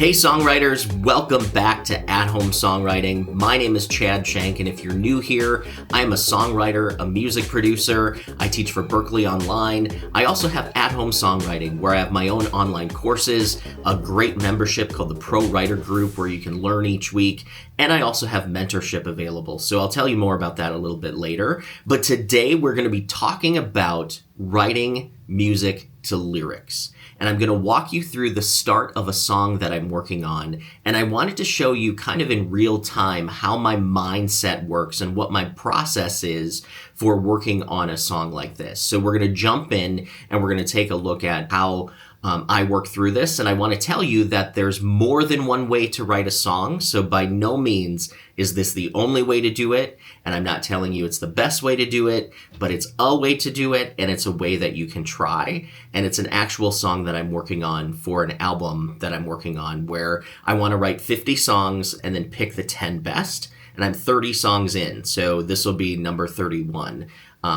Hey songwriters, welcome back to At Home Songwriting. My name is Chad Shank, and if you're new here, I'm a songwriter, a music producer. I teach for Berklee Online. I also have At Home Songwriting, where I have my own online courses, a great membership called the Pro Writer Group where you can learn each week, and I also have mentorship available. So I'll tell you more about that a little bit later. But today we're going to be talking about writing music to lyrics. And I'm going to walk you through the start of a song that I'm working on. And I wanted to show you kind of in real time how my mindset works and what my process is for working on a song like this. So we're going to jump in and we're going to take a look at how I work through this. And I want to tell you that there's more than one way to write a song. So by no means is this the only way to do it. And I'm not telling you it's the best way to do it, but it's a way to do it. And it's a way that you can try. And it's an actual song that I'm working on for an album that I'm working on where I want to write 50 songs and then pick the 10 best. And I'm 30 songs in. So this will be number 31.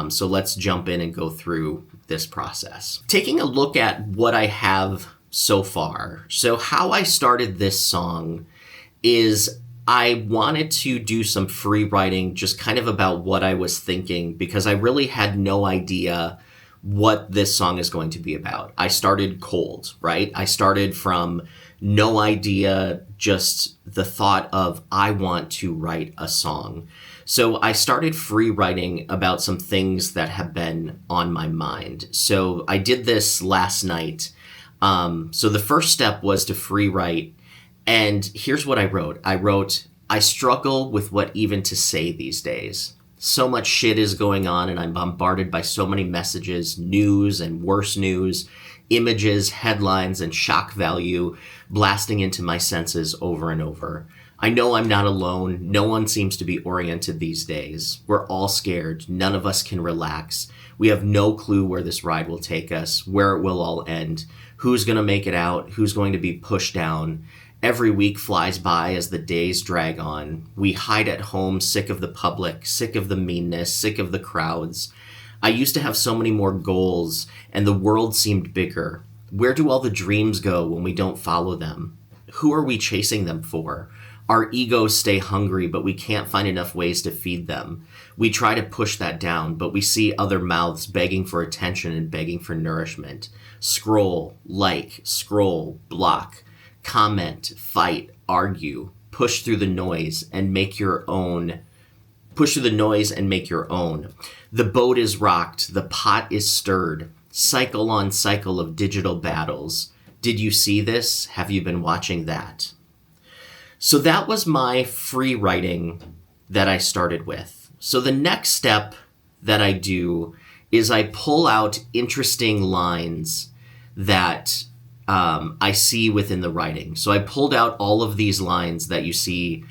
So let's jump in and go through this process. Taking a look at what I have so far. So how I started this song is I wanted to do some free writing just kind of about what I was thinking because I really had no idea what this song is going to be about. I started cold, right? I started from no idea, just the thought of I want to write a song. So I started free writing about some things that have been on my mind. So I did this last night. So the first step was to free write. And here's what I wrote. I wrote, I struggle with what even to say these days. So much shit is going on and I'm bombarded by so many messages, news and worse news, images, headlines, and shock value blasting into my senses over and over. I know I'm not alone. No one seems to be oriented these days. We're all scared. None of us can relax. We have no clue where this ride will take us, where it will all end, who's going to make it out, who's going to be pushed down. Every week flies by as the days drag on. We hide at home, sick of the public, sick of the meanness, sick of the crowds. I used to have so many more goals, and the world seemed bigger. Where do all the dreams go when we don't follow them? Who are we chasing them for? Our egos stay hungry, but we can't find enough ways to feed them. We try to push that down, but we see other mouths begging for attention and begging for nourishment. Scroll, like, scroll, block, comment, fight, argue, push through the noise and make your own. Push through the noise and make your own. The boat is rocked, the pot is stirred. Cycle on cycle of digital battles. Did you see this? Have you been watching that? So that was my free writing that I started with. So the next step that I do is I pull out interesting lines that I see within the writing. So I pulled out all of these lines that you see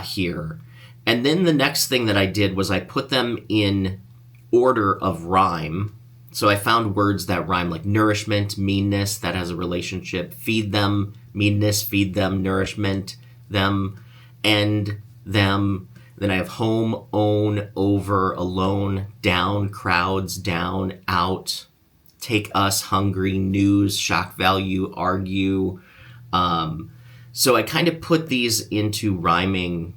here. And then the next thing that I did was I put them in order of rhyme. So I found words that rhyme, like nourishment, meanness, that has a relationship. Feed them, meanness, feed them, nourishment, them, and them. Then I have home, own, over, alone, down, crowds, down, out, take us, hungry, news, shock value, argue. So I kind of put these into rhyming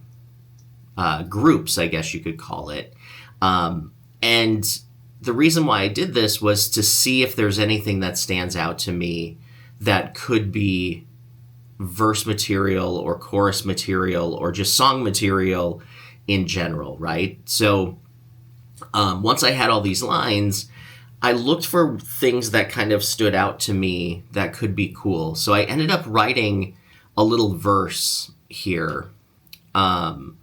groups, I guess you could call it. And the reason why I did this was to see if there's anything that stands out to me that could be verse material or chorus material or just song material in general, right? So once I had all these lines, I looked for things that kind of stood out to me that could be cool. So I ended up writing a little verse here. And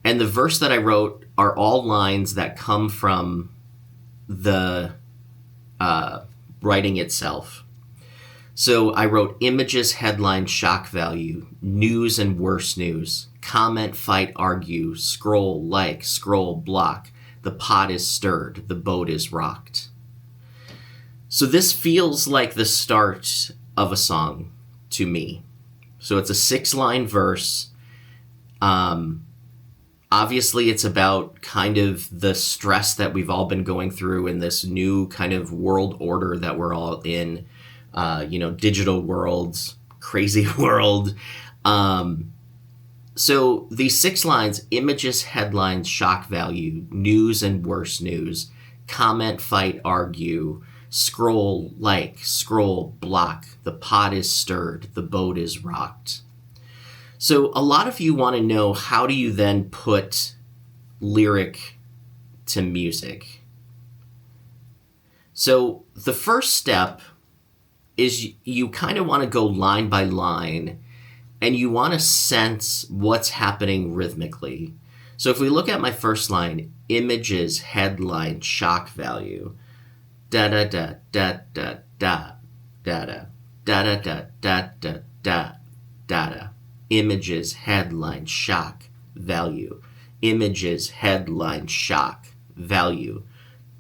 the verse that I wrote are all lines that come from the writing itself. So I wrote images, headline, shock value, news and worse news, comment, fight, argue, scroll, like, scroll, block, the pot is stirred, the boat is rocked. So this feels like the start of a song to me. So it's a 6-line verse. Obviously, it's about kind of the stress that we've all been going through in this new kind of world order that we're all in. Digital worlds, crazy world. So these 6 lines: images, headlines, shock value, news and worse news, comment, fight, argue, scroll, like, scroll, block, the pot is stirred, the boat is rocked. So a lot of you want to know, how do you then put lyric to music? So the first step is you kind of want to go line by line, and you want to sense what's happening rhythmically. So if we look at my first line: images, headline, shock value, da da da da da da da da da da da da da da da. Images, headline, shock, value. Images, headline, shock, value.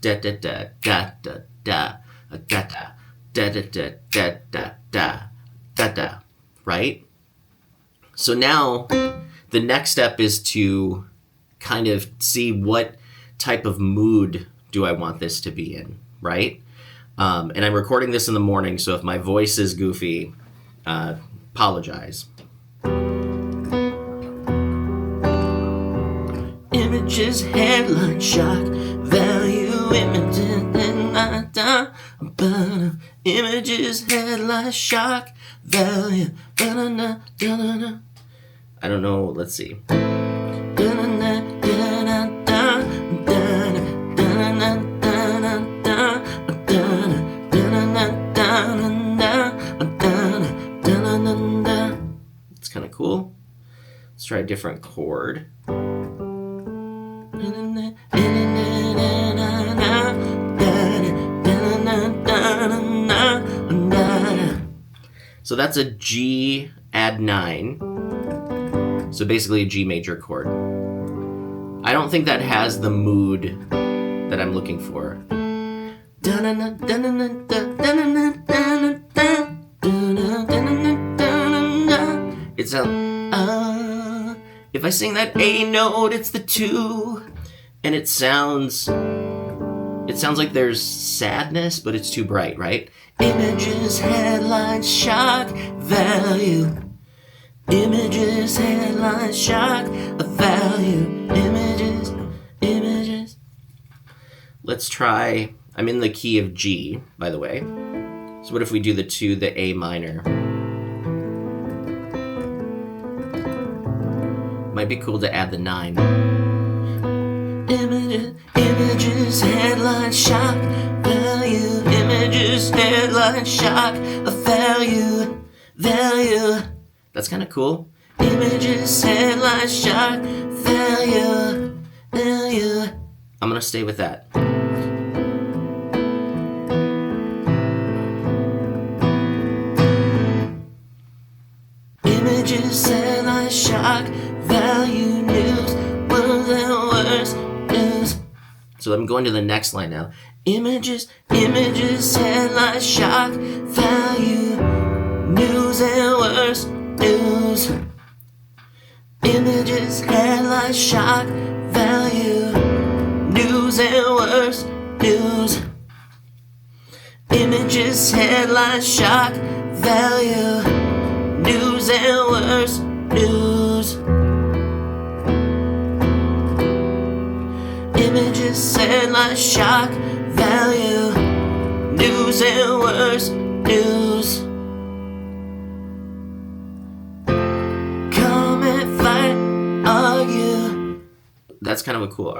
Da da da da da da da da da da da da da da da da. Right? So now the next step is to kind of see what type of mood do I want this to be in, right? And I'm recording this in the morning, so if my voice is goofy, apologize. Images, headline, shock, value, images, images, headline, shock, value, I don't know, let's see. It's kind of cool. Let's try a different chord. So that's a G add 9. So basically a G major chord. I don't think that has the mood that I'm looking for. It's a if I sing that A note, it's the 2, and it sounds like there's sadness, but it's too bright, right? Images, headlines, shock, value. Images, headlines, shock, value. Images, images. Let's try, I'm in the key of G, by the way. So what if we do the 2, the A minor? Might be cool to add the 9. Images, headline, shock, value. Images, headline, shock, value. That's kind of cool. Images, headline, shock, value. I'm going to stay with that. Images, headline, shock, value, news, worse and worse news. So I'm going to the next line now. Images, headline, shock, value, news and worse news. Images, headline, shock, value, news and worse news. Images, headline, shock, value, news and worse news. Images, headline, shock, value, news and worse news. Comment, fight, argue. That's kind of a cool.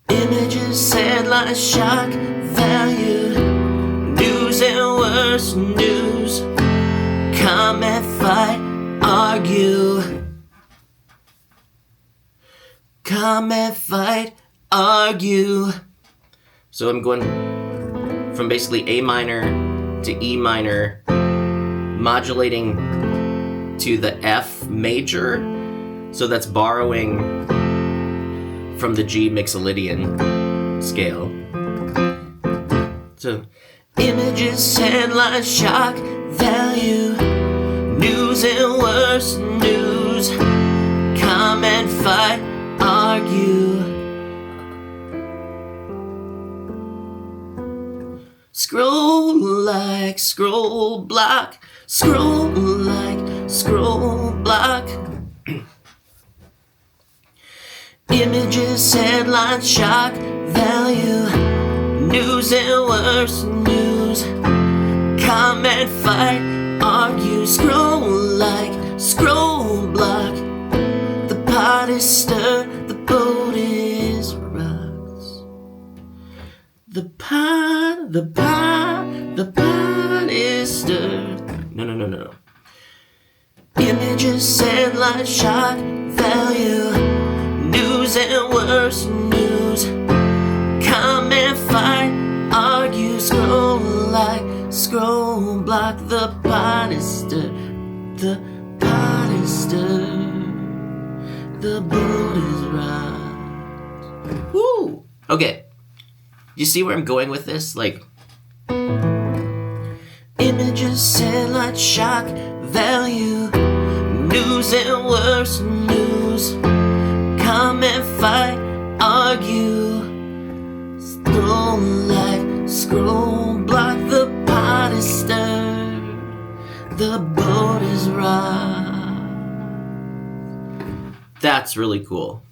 Images, headline, shock, value, news and worse news. Comment, fight, argue. Comment, fight, argue. So I'm going from basically A minor to E minor, modulating to the F major. So that's borrowing from the G Mixolydian scale. So images, headline, shock, value, news and worse news. Comment, fight, argue. Scroll like, scroll block, scroll like, scroll block. Images, headlines, shock value, news and worse news. Comment, fight, argue, scroll like, scroll block. The pot is stirred, the boat is rocks. The pot is stirred. No. Images, headlines, shock value, news and worse news. Comment, fight, argue, scroll like, scroll block. The pot is stirred, the pot is stirred, the boat is rocked. Woo! Okay, you see where I'm going with this? Like, images, headlights, shock value, news and worse news. Comment, fight, argue, scroll like, scroll block. The pot is stirred, the boat is rocked. That's really cool.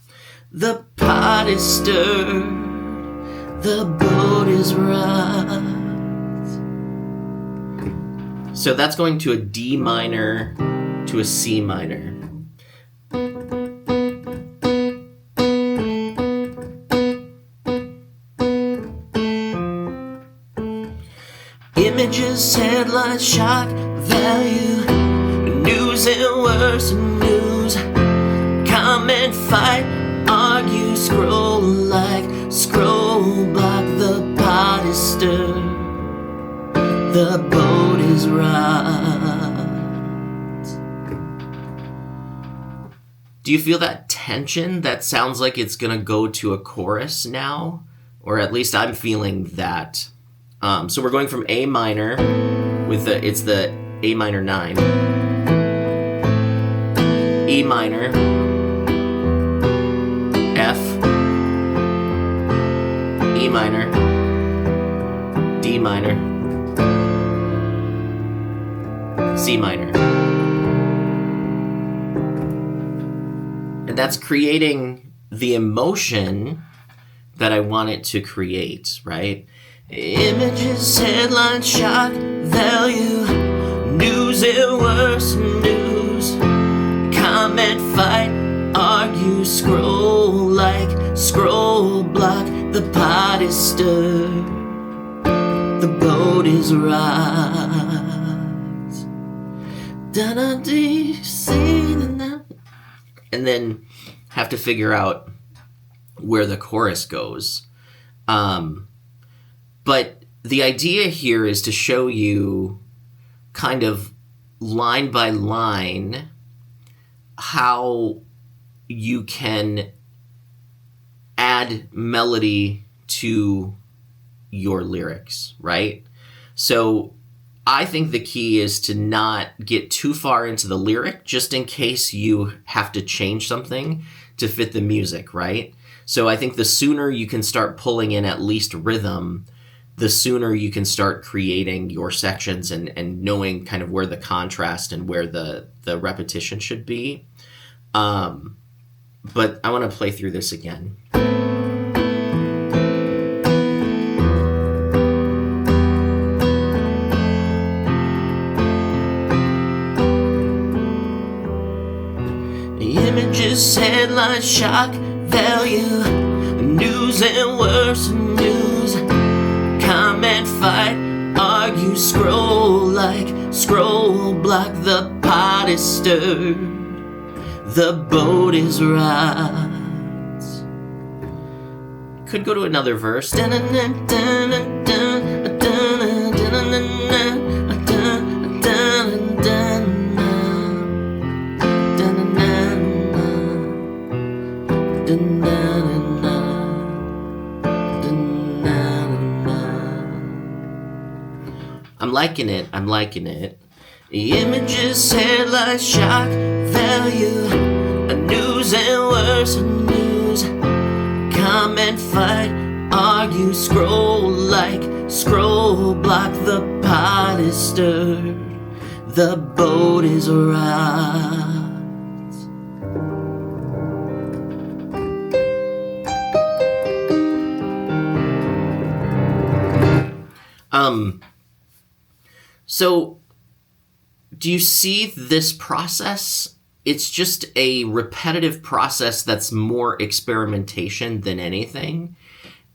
The pot is stirred, the boat is rocked. So that's going to a D minor to a C minor. Images, headlines, shock value, news and worse news. Comment, fight, argue, scroll like, scroll block. The pot is stirred, the boat is rocked. Do you feel that tension? That sounds like it's gonna go to a chorus now, or at least I'm feeling that. So we're going from A minor with it's the A minor 9, E minor, F, E minor, D minor, C minor. And that's creating the emotion that I want it to create, right? Images, headlines, shock value, news and worse news. Comment, fight, argue, scroll like, scroll block. The pot is stirred, the boat is rocked. And then have to figure out where the chorus goes. But the idea here is to show you kind of line by line how you can add melody to your lyrics, right? So I think the key is to not get too far into the lyric, just in case you have to change something to fit the music, right? So I think the sooner you can start pulling in at least rhythm, the sooner you can start creating your sections and knowing kind of where the contrast and where the repetition should be. But I want to play through this again. Images, headlines, shock value, news and worse news. Comment, fight, argue, scroll like, scroll block. The pot is stirred, the boat is rocked. Could go to another verse. I'm liking it. Images, headlines, shock value, news and worse news. Comment, fight, argue, scroll like, scroll block. The pot is stirred, the boat is rocked. So do you see this process? It's just a repetitive process that's more experimentation than anything.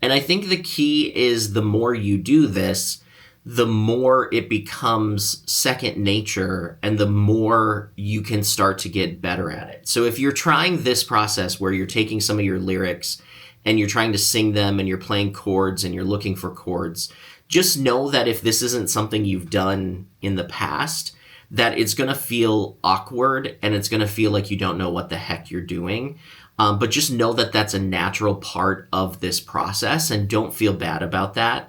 And I think the key is the more you do this, the more it becomes second nature and the more you can start to get better at it. So if you're trying this process where you're taking some of your lyrics and you're trying to sing them and you're playing chords and you're looking for chords, just know that if this isn't something you've done in the past, that it's going to feel awkward and it's going to feel like you don't know what the heck you're doing. But just know that that's a natural part of this process and don't feel bad about that.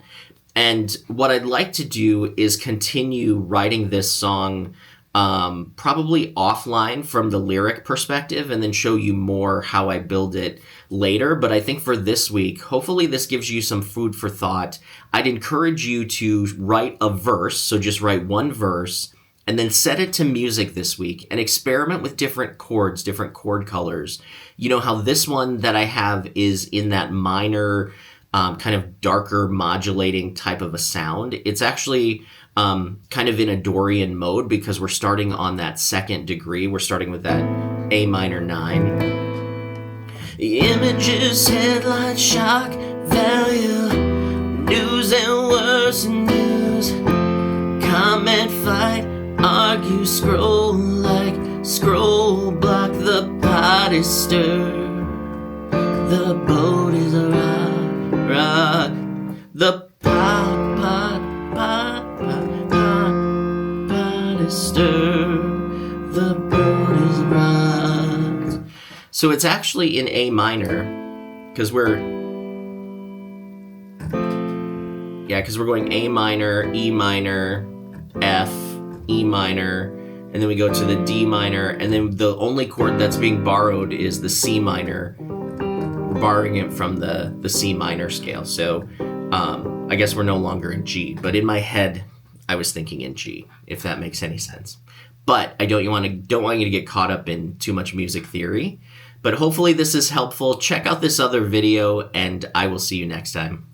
And what I'd like to do is continue writing this song probably offline from the lyric perspective and then show you more how I build it later. But I think for this week, hopefully this gives you some food for thought. I'd encourage you to write a verse, so just write one verse, and then set it to music this week and experiment with different chords, different chord colors. You know how this one that I have is in that minor, kind of darker modulating type of a sound. It's actually kind of in a Dorian mode because we're starting on that second degree. We're starting with that A minor 9. Images, headlights, shock value, news and worse news, comment, fight, argue, scroll like, scroll, block, the pot is stirred, the boat is rock, the pot is stirred, the boat is rocked. So it's actually in A minor, because we're going A minor, E minor, F, E minor, and then we go to the D minor, and then the only chord that's being borrowed is the C minor. We're borrowing it from the C minor scale. So I guess we're no longer in G, but in my head, I was thinking in G, if that makes any sense. But I don't want you to get caught up in too much music theory. But hopefully this is helpful. Check out this other video, and I will see you next time.